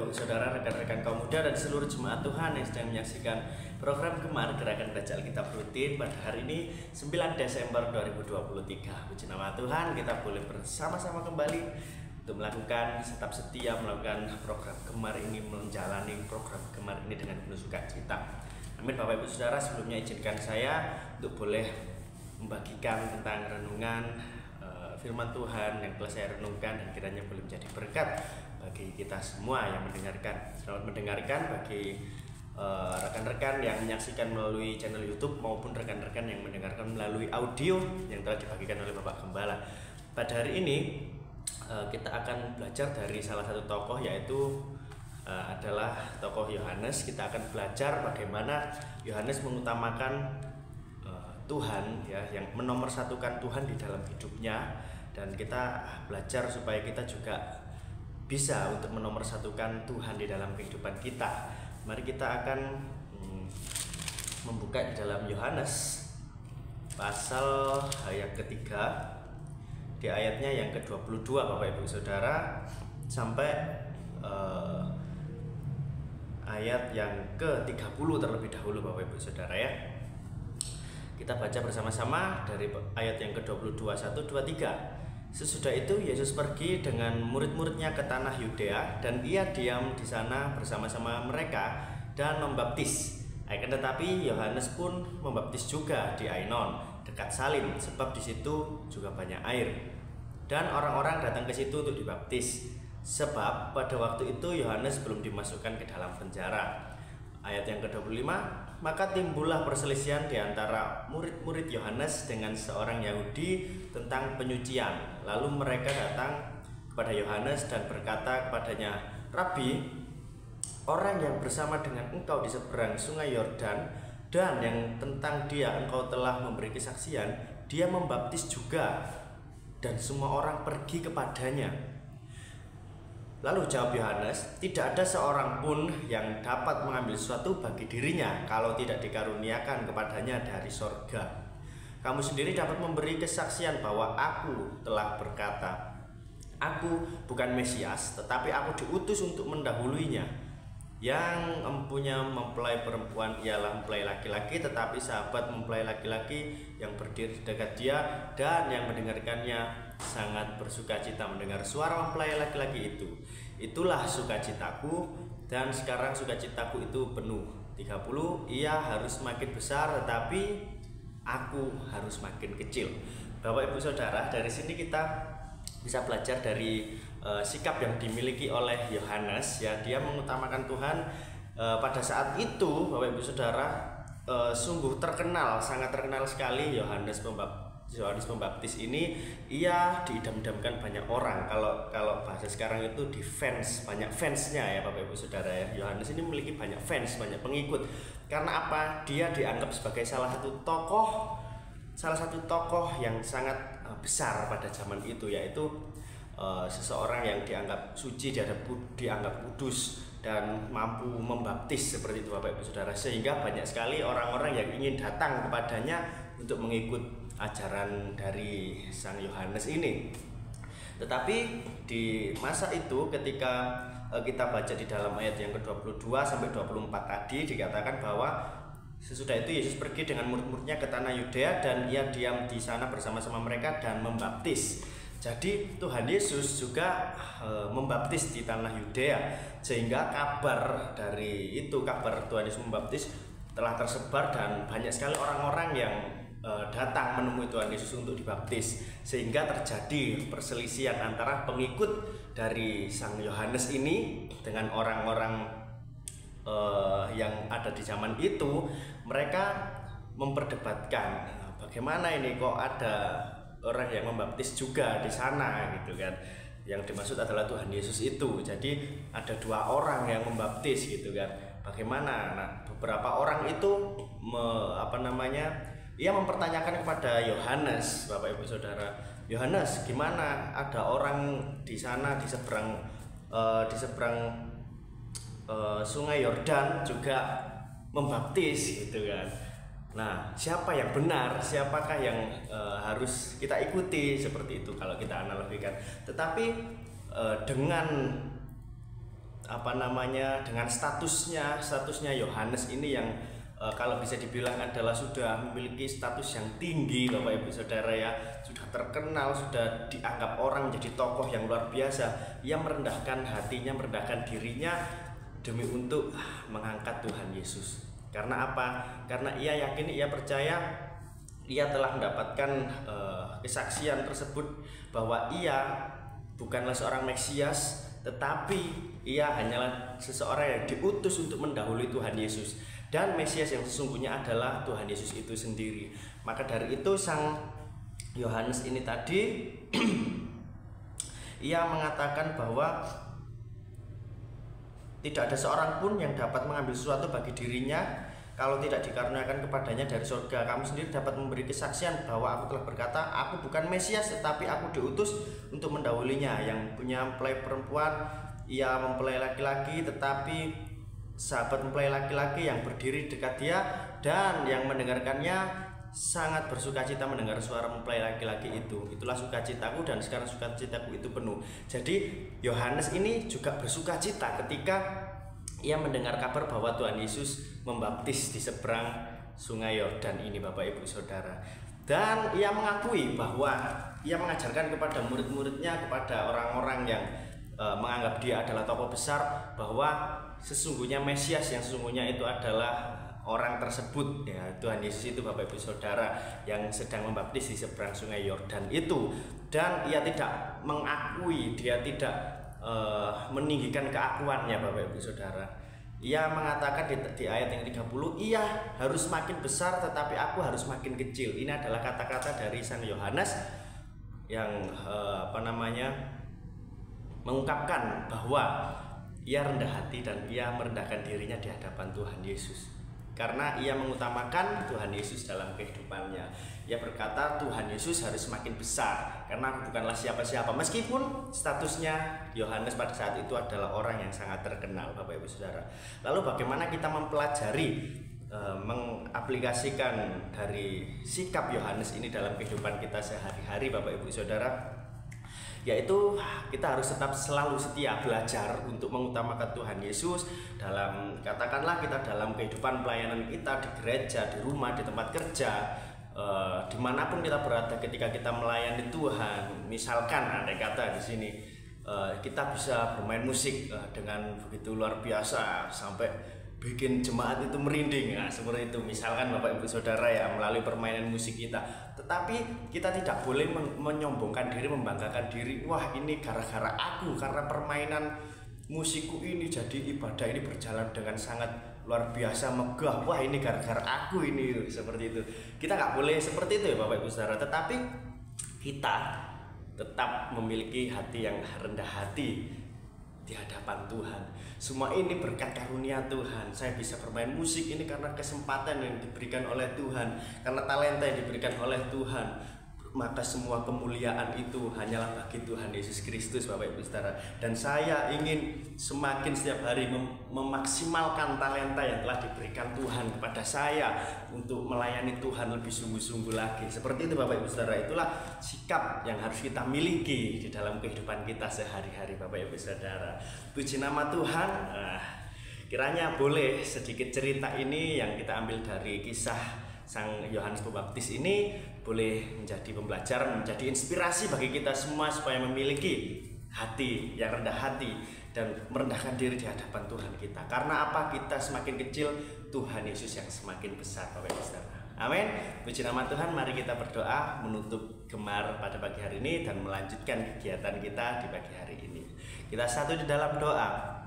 Ibu Saudara, rekan-rekan kaum muda dan seluruh jemaat Tuhan yang sedang menyaksikan program Gemar Gerakan Baca Alkitab Rutin pada hari ini 9 Desember 2023. Puji nama Tuhan, kita boleh bersama-sama kembali untuk melakukan tetap setia melakukan program Gemar ini, menjalani program Gemar ini dengan penuh sukacita. Amin. Bapak Ibu Saudara, sebelumnya izinkan saya untuk boleh membagikan tentang renungan firman Tuhan yang telah saya renungkan dan kiranya boleh menjadi berkat bagi kita semua yang mendengarkan. Selamat mendengarkan bagi rekan-rekan yang menyaksikan melalui channel YouTube maupun rekan-rekan yang mendengarkan melalui audio yang telah dibagikan oleh Bapak Gembala. Pada hari ini kita akan belajar dari salah satu tokoh, yaitu adalah tokoh Yohanes. Kita akan belajar bagaimana Yohanes mengutamakan Tuhan, ya, yang menomorsatukan Tuhan di dalam hidupnya, dan kita belajar supaya kita juga bisa untuk menomorsatukan Tuhan di dalam kehidupan kita. Mari kita akan membuka di dalam Yohanes pasal yang ketiga, di ayatnya yang ke-22 Bapak Ibu Saudara sampai ayat yang ke-30 terlebih dahulu Bapak Ibu Saudara, ya. Kita baca bersama-sama dari ayat yang ke-22, 1, 2, 3. Sesudah itu Yesus pergi dengan murid-muridnya ke tanah Yudea, dan ia diam di sana bersama-sama mereka dan membaptis. Akan tetapi Yohanes pun membaptis juga di Ainon dekat Salim, sebab di situ juga banyak air. Dan orang-orang datang ke situ untuk dibaptis, sebab pada waktu itu Yohanes belum dimasukkan ke dalam penjara. Ayat yang ke-25, maka timbullah perselisihan di antara murid-murid Yohanes dengan seorang Yahudi tentang penyucian. Lalu mereka datang kepada Yohanes dan berkata kepadanya, Rabi, orang yang bersama dengan engkau di seberang sungai Yordan dan yang tentang dia engkau telah memberi kesaksian, dia membaptis juga, dan semua orang pergi kepadanya. Lalu jawab Yohanes, tidak ada seorang pun yang dapat mengambil sesuatu bagi dirinya kalau tidak dikaruniakan kepadanya dari sorga. Kamu sendiri dapat memberi kesaksian bahwa aku telah berkata, aku bukan Mesias, tetapi aku diutus untuk mendahuluinya. Yang empunya mempelai perempuan ialah mempelai laki-laki, tetapi sahabat mempelai laki-laki yang berdiri dekat dia dan yang mendengarkannya sangat bersukacita mendengar suara mempelai laki-laki itu. Itulah sukacitaku, dan sekarang sukacitaku itu penuh. 30, ia harus makin besar, tetapi aku harus makin kecil. Bapak Ibu Saudara, dari sini kita bisa belajar dari sikap yang dimiliki oleh Yohanes, ya. Dia mengutamakan Tuhan. Pada saat itu Bapak Ibu Saudara, sungguh terkenal, sangat terkenal sekali Yohanes Pembaptis ini. Ia diidam-idamkan banyak orang. Kalau bahasa sekarang itu di fans, banyak fansnya, ya Bapak Ibu Saudara, ya. Yohanes ini memiliki banyak fans, banyak pengikut. Karena apa? Dia dianggap sebagai salah satu tokoh yang sangat besar pada zaman itu, yaitu seseorang yang dianggap suci, dianggap kudus dan mampu membaptis seperti itu Bapak Ibu Saudara, sehingga banyak sekali orang-orang yang ingin datang kepadanya untuk mengikut ajaran dari Sang Yohanes ini. Tetapi di masa itu, ketika kita baca di dalam ayat yang ke-22 sampai 24 tadi, dikatakan bahwa sesudah itu Yesus pergi dengan murid-muridnya ke tanah Yudea, dan ia diam di sana bersama-sama mereka dan membaptis. Jadi Tuhan Yesus juga membaptis di tanah Yudea, sehingga kabar dari itu, kabar Tuhan Yesus membaptis telah tersebar, dan banyak sekali orang-orang yang datang menemui Tuhan Yesus untuk dibaptis, sehingga terjadi perselisihan antara pengikut dari Sang Yohanes ini dengan orang-orang yang ada di zaman itu. Mereka memperdebatkan, bagaimana ini kok ada orang yang membaptis juga di sana, gitu kan. Yang dimaksud adalah Tuhan Yesus itu. Jadi ada dua orang yang membaptis, gitu kan. Bagaimana? Nah, beberapa orang itu ia mempertanyakan kepada Yohanes, Bapak Ibu Saudara, Yohanes, gimana ada orang di sana di seberang sungai Yordan juga membaptis, gitu kan. Nah, siapa yang benar, siapakah yang harus kita ikuti, seperti itu kalau kita analogikan. Tetapi dengan dengan statusnya Yohanes ini yang kalau bisa dibilang adalah sudah memiliki status yang tinggi, Bapak Ibu Saudara ya, sudah terkenal, sudah dianggap orang menjadi tokoh yang luar biasa. Ia merendahkan hatinya, merendahkan dirinya demi untuk mengangkat Tuhan Yesus. Karena apa? Karena ia yakin, ia percaya, ia telah mendapatkan kesaksian tersebut bahwa ia bukanlah seorang Mesias, tetapi ia hanyalah seseorang yang diutus untuk mendahului Tuhan Yesus. Dan Mesias yang sesungguhnya adalah Tuhan Yesus itu sendiri. Maka dari itu sang Yohanes ini tadi ia mengatakan bahwa tidak ada seorang pun yang dapat mengambil sesuatu bagi dirinya kalau tidak dikaruniakan kepadanya dari surga. Kamu sendiri dapat memberi kesaksian bahwa aku telah berkata, aku bukan Mesias, tetapi aku diutus untuk mendahulinya. Yang punya mempelai perempuan, ia mempelai laki-laki, tetapi sahabat mempelai laki-laki yang berdiri dekat dia dan yang mendengarkannya sangat bersukacita mendengar suara mempelai laki-laki itu. Itulah sukacitaku dan sekarang sukacitaku itu penuh. Jadi Yohanes ini juga bersukacita ketika ia mendengar kabar bahwa Tuhan Yesus membaptis di seberang Sungai Yordan ini, Bapak Ibu Saudara. Dan ia mengakui bahwa ia mengajarkan kepada murid-muridnya, kepada orang-orang yang menganggap dia adalah tokoh besar, bahwa sesungguhnya Mesias yang sesungguhnya itu adalah orang tersebut ya, Tuhan Yesus itu, Bapak Ibu Saudara, yang sedang membaptis di seberang Sungai Yordan itu. Dan ia tidak mengakui, dia tidak meninggikan keakuannya, Bapak Ibu Saudara. Ia mengatakan di ayat yang 30, ia harus makin besar tetapi aku harus makin kecil. Ini adalah kata-kata dari sang Yohanes yang mengungkapkan bahwa ia rendah hati dan ia merendahkan dirinya di hadapan Tuhan Yesus. Karena ia mengutamakan Tuhan Yesus dalam kehidupannya. Ia berkata Tuhan Yesus harus makin besar karena aku bukanlah siapa-siapa. Meskipun statusnya Yohanes pada saat itu adalah orang yang sangat terkenal, Bapak Ibu Saudara. Lalu bagaimana kita mempelajari, mengaplikasikan dari sikap Yohanes ini dalam kehidupan kita sehari-hari, Bapak Ibu Saudara? Yaitu kita harus tetap selalu setia belajar untuk mengutamakan Tuhan Yesus dalam, katakanlah kita dalam kehidupan pelayanan kita di gereja, di rumah, di tempat kerja, dimanapun kita berada ketika kita melayani Tuhan. Misalkan andai kata di sini kita bisa bermain musik dengan begitu luar biasa sampai bikin jemaat itu merinding, nah, seperti itu misalkan Bapak Ibu Saudara ya, melalui permainan musik kita. Tetapi kita tidak boleh menyombongkan diri, membanggakan diri, wah ini gara-gara aku, karena permainan musikku ini jadi ibadah ini berjalan dengan sangat luar biasa megah, wah ini gara-gara aku ini, seperti itu. Kita nggak boleh seperti itu ya Bapak Ibu Saudara. Tetapi kita tetap memiliki hati yang rendah hati di hadapan Tuhan. Semua ini berkat karunia Tuhan. Saya bisa bermain musik ini karena kesempatan yang diberikan oleh Tuhan, karena talenta yang diberikan oleh Tuhan. Maka semua kemuliaan itu hanyalah bagi Tuhan Yesus Kristus, Bapak Ibu Saudara. Dan saya ingin semakin setiap hari memaksimalkan talenta yang telah diberikan Tuhan kepada saya untuk melayani Tuhan lebih sungguh-sungguh lagi. Seperti itu Bapak Ibu Saudara. Itulah sikap yang harus kita miliki di dalam kehidupan kita sehari-hari, Bapak Ibu Saudara. Puji nama Tuhan. Kiranya boleh sedikit cerita ini yang kita ambil dari kisah Sang Yohanes Pembaptis ini boleh menjadi pembelajaran, menjadi inspirasi bagi kita semua supaya memiliki hati yang rendah hati dan merendahkan diri di hadapan Tuhan kita. Karena apa? Kita semakin kecil, Tuhan Yesus yang semakin besar, Bapak Ibu Saudara. Amin. Puji nama Tuhan. Mari kita berdoa menutup Gemar pada pagi hari ini dan melanjutkan kegiatan kita di pagi hari ini. Kita satu di dalam doa.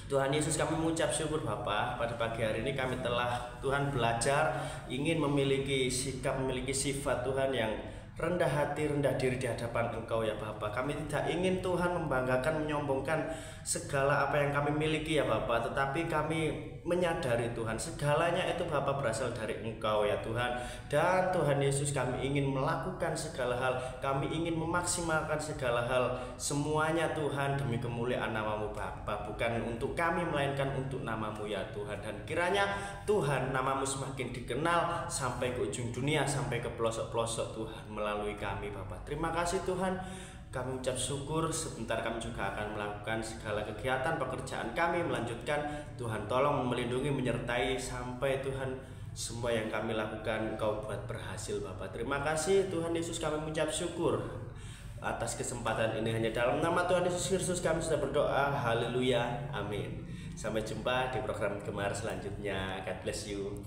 Tuhan Yesus, kami mengucap syukur Bapa, pada pagi hari ini kami telah Tuhan belajar ingin memiliki sikap, memiliki sifat Tuhan yang rendah hati, rendah diri di hadapan Engkau ya Bapa. Kami tidak ingin Tuhan membanggakan, menyombongkan segala apa yang kami miliki ya Bapa, tetapi kami menyadari Tuhan segalanya itu Bapa berasal dari Engkau ya Tuhan. Dan Tuhan Yesus, kami ingin melakukan segala hal, kami ingin memaksimalkan segala hal, semuanya Tuhan demi kemuliaan nama-Mu Bapa, bukan untuk kami melainkan untuk nama-Mu ya Tuhan. Dan kiranya Tuhan nama-Mu semakin dikenal sampai ke ujung dunia, sampai ke pelosok-pelosok Tuhan melalui kami Bapa. Terima kasih Tuhan. Kami ucap syukur, sebentar kami juga akan melakukan segala kegiatan pekerjaan kami, melanjutkan. Tuhan tolong melindungi, menyertai sampai Tuhan semua yang kami lakukan Engkau buat berhasil Bapak. Terima kasih Tuhan Yesus, kami mengucap syukur atas kesempatan ini. Hanya dalam nama Tuhan Yesus Kristus kami sudah berdoa. Haleluya, amin. Sampai jumpa di program Gemar selanjutnya. God bless you.